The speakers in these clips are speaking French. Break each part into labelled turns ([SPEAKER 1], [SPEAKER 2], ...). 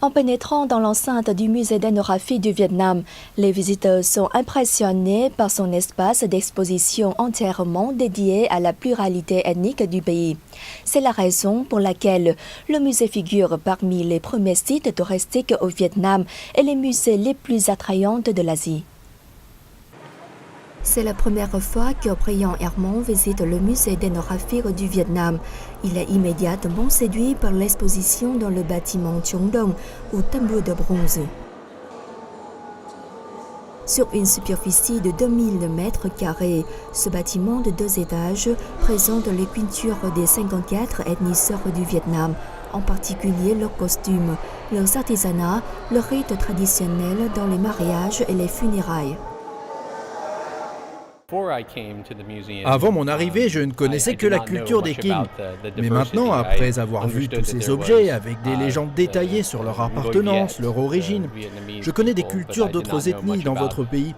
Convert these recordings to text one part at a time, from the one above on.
[SPEAKER 1] En pénétrant dans l'enceinte du musée d'ethnographie du Vietnam, les visiteurs sont impressionnés par son espace d'exposition entièrement dédié à la pluralité ethnique du pays. C'est la raison pour laquelle le musée figure parmi les premiers sites touristiques au Vietnam et les musées les plus attrayants de l'Asie. C'est la première fois que Brian Hermon visite le musée d'ethnographie du Vietnam. Il est immédiatement séduit par l'exposition dans le bâtiment Trung Dong, ou tambour de bronze. Sur une superficie de 2000 mètres carrés, ce bâtiment de 2 étages présente les cultures des 54 ethnies sœurs du Vietnam, en particulier leurs costumes, leurs artisanats, leurs rites traditionnels dans les mariages et les funérailles.
[SPEAKER 2] Avant mon arrivée, je ne connaissais que la culture des Kinh. Mais maintenant, après avoir vu tous ces objets avec des légendes détaillées sur leur appartenance, leur origine, je connais des cultures d'autres ethnies dans votre pays.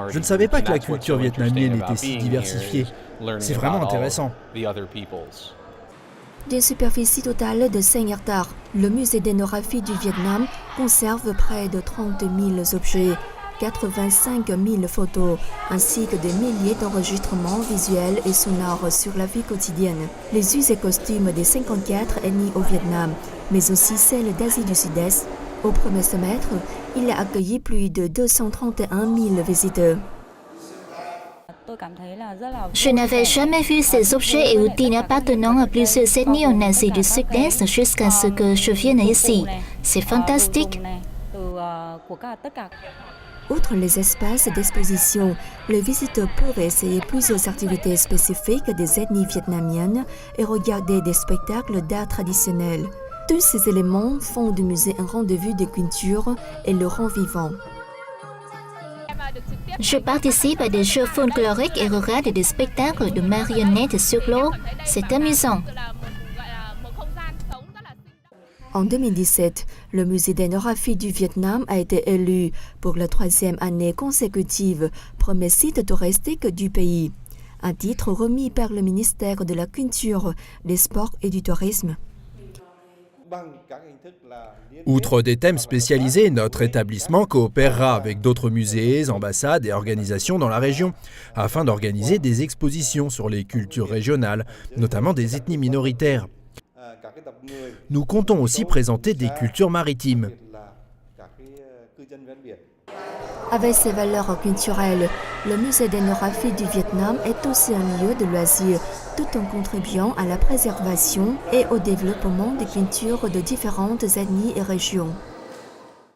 [SPEAKER 2] Je ne savais pas que la culture vietnamienne était si diversifiée. C'est vraiment intéressant.
[SPEAKER 1] D'une superficie totale de 5 hectares, le musée d'ethnographie du Vietnam conserve près de 30 000 objets, 85 000 photos, ainsi que des milliers d'enregistrements visuels et sonores sur la vie quotidienne. Les us et costumes des 54 ethnies au Vietnam, mais aussi celles d'Asie du Sud-Est. Au premier semestre, il a accueilli plus de 231 000 visiteurs.
[SPEAKER 3] Je n'avais jamais vu ces objets et outils appartenant à plusieurs ethnies en Asie du Sud-Est jusqu'à ce que je vienne ici. C'est fantastique.
[SPEAKER 1] Outre les espaces d'exposition, les visiteurs peuvent essayer plusieurs activités spécifiques des ethnies vietnamiennes et regarder des spectacles d'art traditionnel. Tous ces éléments font du musée un rendez-vous de culture et le rend vivant.
[SPEAKER 3] Je participe à des jeux folkloriques et regarde des spectacles de marionnettes sur l'eau. C'est amusant.
[SPEAKER 1] En 2017, le musée d'ethnographie du Vietnam a été élu pour la 3e année consécutive premier site touristique du pays, un titre remis par le ministère de la Culture, des Sports et du Tourisme.
[SPEAKER 2] Outre des thèmes spécialisés, notre établissement coopérera avec d'autres musées, ambassades et organisations dans la région afin d'organiser des expositions sur les cultures régionales, notamment des ethnies minoritaires. Nous comptons aussi présenter des cultures maritimes.
[SPEAKER 1] Avec ses valeurs culturelles, le musée d'ethnographie du Vietnam est aussi un lieu de loisirs, tout en contribuant à la préservation et au développement des cultures de différentes ethnies et régions.